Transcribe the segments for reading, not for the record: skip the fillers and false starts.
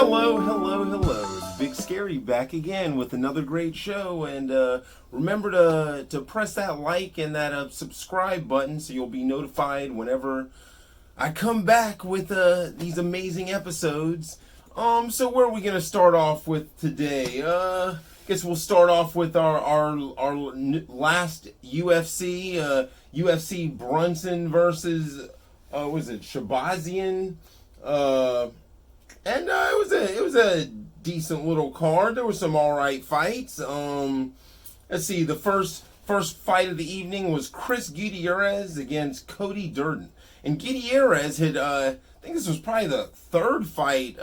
Hello. It's Big Scary back again with another great show. And remember to press that like and that subscribe button so you'll be notified whenever I come back with these amazing episodes. So where are we going to start off with today? Guess we'll start off with our last UFC, UFC Brunson versus, was it Shabazian? And it was a decent little card. There were some all right fights. Let's see. The first fight of the evening was Chris Gutierrez against Cody Durden. And Gutierrez had, I think this was probably the third fight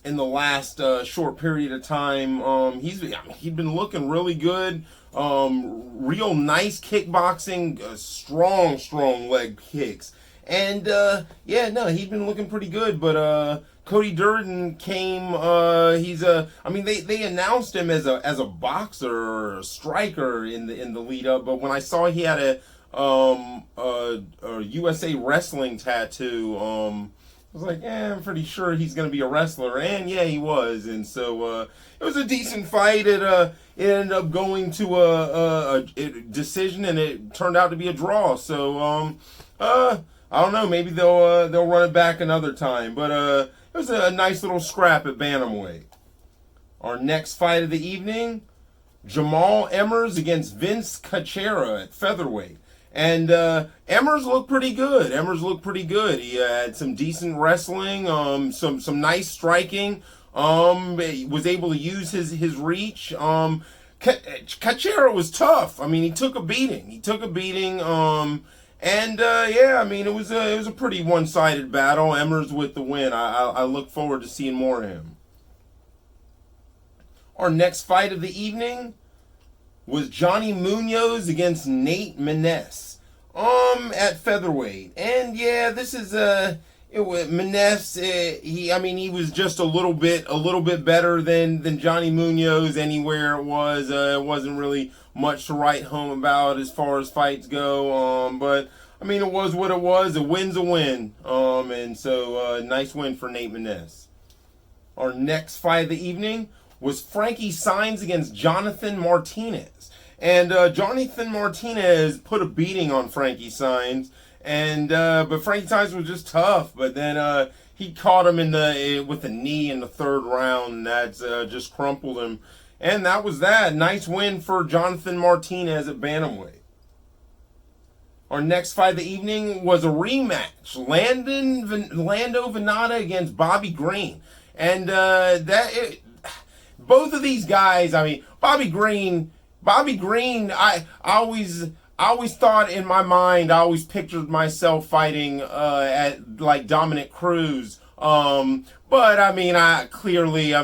in the last short period of time. He'd been looking really good. Real nice kickboxing, strong leg kicks. And he'd been looking pretty good, but Cody Durden came. They announced him as a boxer or a striker in the lead up, but when I saw he had a USA wrestling tattoo, I was like, I'm pretty sure he's gonna be a wrestler, and yeah, he was, and so it was a decent fight. It ended up going to a decision, and it turned out to be a draw. So I don't know. Maybe they'll run it back another time. But it was a nice little scrap at bantamweight. Our next fight of the evening, Jamal Emmers against Vince Cachera at featherweight. And Emmers looked pretty good. He had some decent wrestling, some nice striking. He was able to use his reach. Cachera was tough. I mean, he took a beating. It was a pretty one-sided battle. Emmers with the win. I look forward to seeing more of him. Our next fight of the evening was Johnny Munoz against Nate Maness at featherweight. And yeah, this is Maness. He was just a little bit better than Johnny Munoz anywhere it was. It wasn't really much to write home about as far as fights go. But it was what it was. A win's a win. And so nice win for Nate Maness. Our next fight of the evening was Frankie Saenz against Jonathan Martinez. And Jonathan Martinez put a beating on Frankie Saenz. And but Frankie Saenz was just tough. But then he caught him with a knee in the third round. And that's just crumpled him. And that was that. Nice win for Jonathan Martinez at bantamweight. Our next fight of the evening was a rematch. Lando Venata against Bobby Green. And both of these guys, Bobby Green, I always thought in my mind, I always pictured myself fighting at like Dominic Cruz. But I'm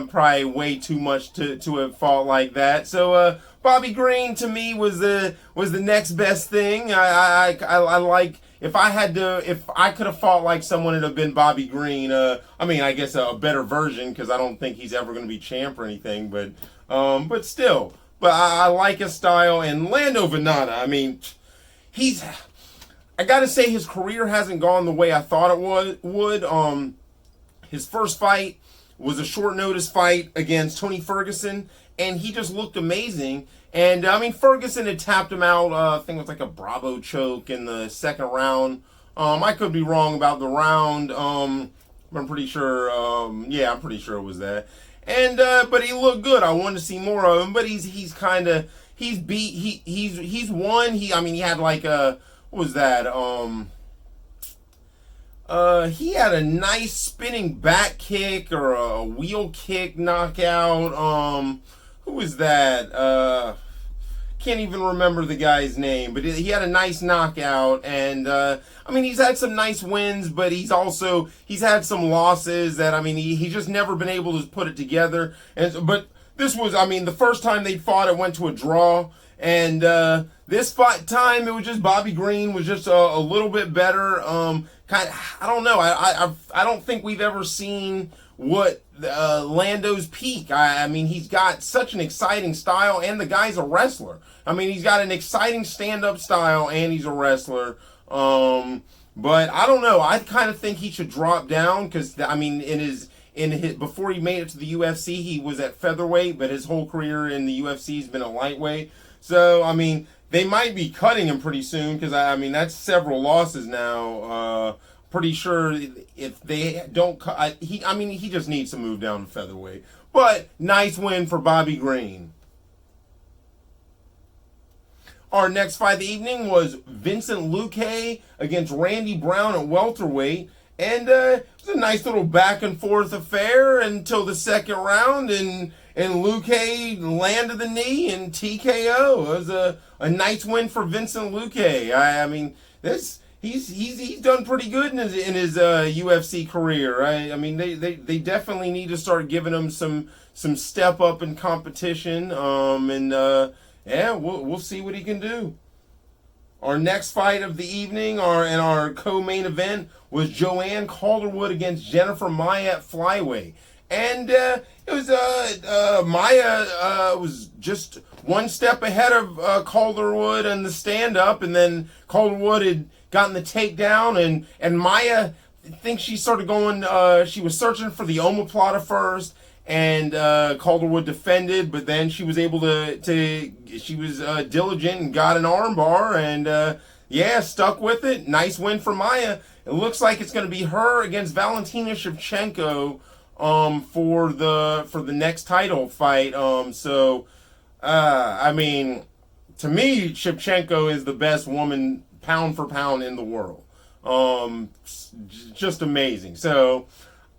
probably way too much to have fought like that. So Bobby Green to me was the next best thing. I like if I could have fought like someone, it'd have been Bobby Green. I guess a better version, because I don't think he's ever going to be champ or anything. But still, I like his style. And Lando Venata, I gotta say his career hasn't gone the way I thought it would. His first fight was a short notice fight against Tony Ferguson, and he just looked amazing. And Ferguson had tapped him out. I think it was like a Bravo choke in the second round. I could be wrong about the round. I'm pretty sure. I'm pretty sure it was that. And but he looked good. I wanted to see more of him. But he's won. He had like what was that? He had a nice spinning back kick or a wheel kick knockout. Who was that? Can't even remember the guy's name, but he had a nice knockout. And he's had some nice wins, but he's had some losses that he's just never been able to put it together. But this was the first time they fought, it went to a draw. And this fight time, it was just Bobby Green was just a little bit better. I don't know. I don't think we've ever seen what Lando's peak. He's got such an exciting style, and the guy's a wrestler. He's got an exciting stand-up style, and he's a wrestler. But I don't know. I kind of think he should drop down because in before he made it to the UFC, he was at featherweight, but his whole career in the UFC has been a lightweight. So I mean, they might be cutting him pretty soon because I mean that's several losses now. Pretty sure if they don't cut, he just needs to move down to featherweight. But nice win for Bobby Green. Our next fight of the evening was Vincent Luque against Randy Brown at welterweight. And it was a nice little back and forth affair until the second round. And Luque landed the knee and TKO. It was a nice win for Vincent Luque. I mean, he's done pretty good in his UFC career. Right? I mean, they definitely need to start giving him some step up in competition. Yeah, we'll see what he can do. Our next fight of the evening, our co-main event, was Joanne Calderwood against Jennifer Maia at flyweight. And it was Maia was just one step ahead of Calderwood in the stand-up, and then Calderwood had gotten the takedown, and Maia, I think she started going, she was searching for the omoplata first, and Calderwood defended, but then she was able she was diligent and got an armbar, and stuck with it. Nice win for Maia. It looks like it's going to be her against Valentina Shevchenko for the next title fight. I mean, to me, Shevchenko is the best woman pound for pound in the world. Just amazing. So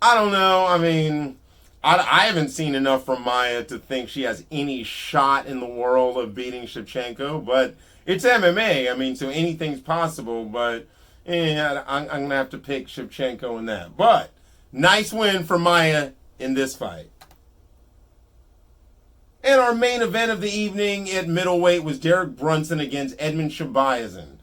I don't know. I mean, I haven't seen enough from Maia to think she has any shot in the world of beating Shevchenko, but it's MMA. I mean, so anything's possible, but I'm going to have to pick Shevchenko in that. But nice win for Maia in this fight. And our main event of the evening at middleweight was Derek Brunson against Edmund Shabazian.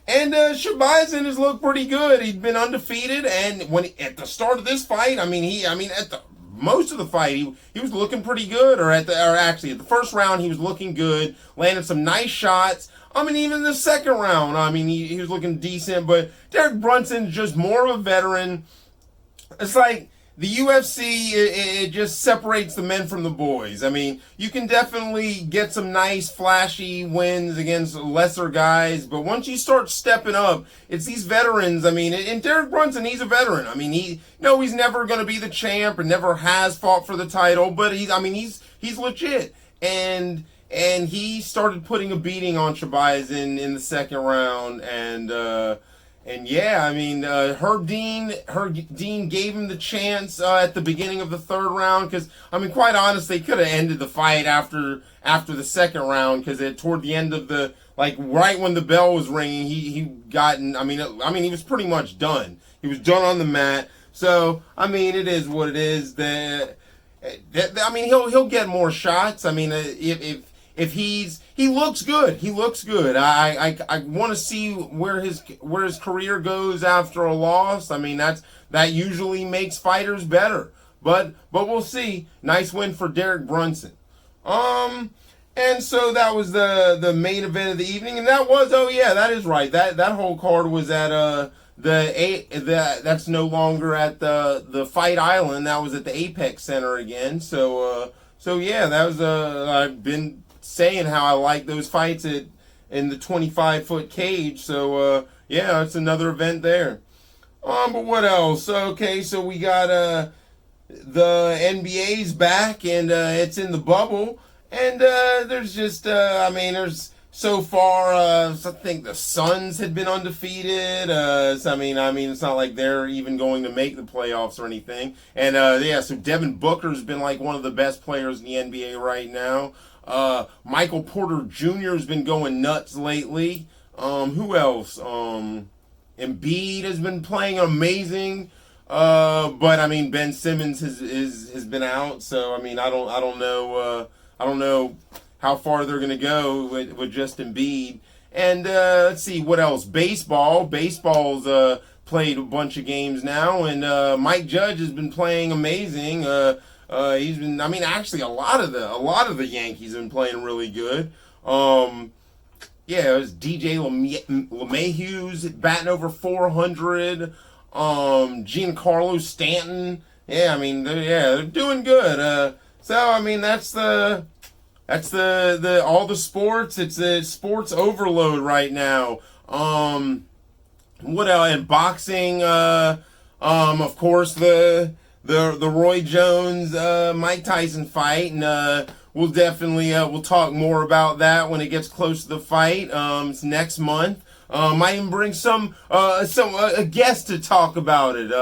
Shabazian has looked pretty good. He'd been undefeated, and at the start of this fight, at the most of the fight, he was looking pretty good. Actually, at the first round, he was looking good, landed some nice shots. Even the second round, he was looking decent. But Derek Brunson's just more of a veteran. It's like the UFC, it just separates the men from the boys. You can definitely get some nice, flashy wins against lesser guys, but once you start stepping up, it's these veterans. And Derek Brunson, he's a veteran. He's never going to be the champ and never has fought for the title, but he's legit. And he started putting a beating on Shabazian in the second round, Herb Dean gave him the chance at the beginning of the third round because, quite honestly, they could have ended the fight after the second round because toward the end of right when the bell was ringing, he was pretty much done. He was done on the mat. So, it is what it is. He'll get more shots. If he looks good. He looks good. I want to see where his career goes after a loss. That usually makes fighters better. But we'll see. Nice win for Derek Brunson. And so that was the main event of the evening, and that is right. That whole card was at that's no longer at the Fight Island. That was at the Apex Center again. That was I've been saying how I like those fights in the 25-foot cage. So it's another event there. But what else? Okay, so we got the NBA's back, and it's in the bubble, and there's just there's so far. I think the Suns had been undefeated. It's not like they're even going to make the playoffs or anything. And so Devin Booker's been like one of the best players in the NBA right now. Michael Porter Jr. has been going nuts lately. Who else? Embiid has been playing amazing. But Ben Simmons has been out, so I don't know how far they're gonna go with just Embiid. And let's see what else. Baseball's played a bunch of games now, and Mike Judge has been playing amazing. He's been. Actually, a lot of the Yankees have been playing really good. It was DJ LeMahieu's batting over 400. Giancarlo Stanton Yeah, I mean, they're doing good. So I mean, that's the all the sports. It's the sports overload right now. What else? And boxing. Of course, the Roy Jones Mike Tyson fight, and we'll definitely we'll talk more about that when it gets close to the fight. It's next month. Might even bring some a guest to talk about it.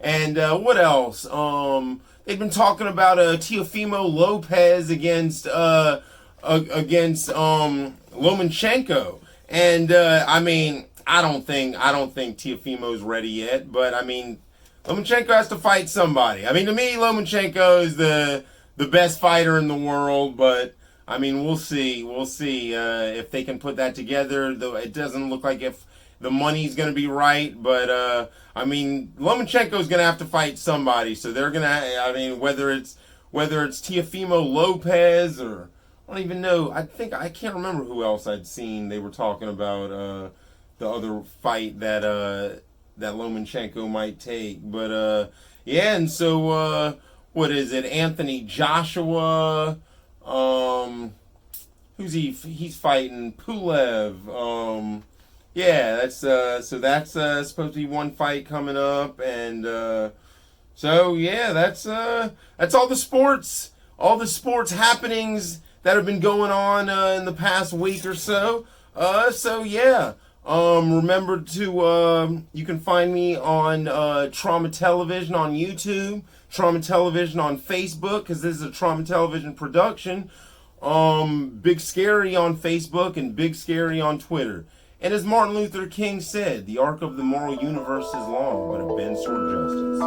And what else? They've been talking about Teofimo Lopez against Lomachenko, and I mean, I don't think Teofimo's ready yet, but I mean, Lomachenko has to fight somebody. I mean, to me, Lomachenko is the best fighter in the world, but I mean, we'll see. We'll see if they can put that together. Though it doesn't look like if the money's going to be right, but I mean, Lomachenko's going to have to fight somebody. So they're going to. I mean, whether it's Teofimo Lopez or I don't even know. I can't remember who else I'd seen. They were talking about the other fight that Lomachenko might take, but yeah. And so what is it? Anthony Joshua. Who's he? He's fighting Pulev. Yeah, that's supposed to be one fight coming up, and so yeah, that's all the sports happenings that have been going on in the past week or so. So yeah. Remember to you can find me on Trauma Television on YouTube, Trauma Television on Facebook, because this is a Trauma Television production. Big Scary on Facebook and Big Scary on Twitter. And as Martin Luther King said, the arc of the moral universe is long, but it bends toward justice.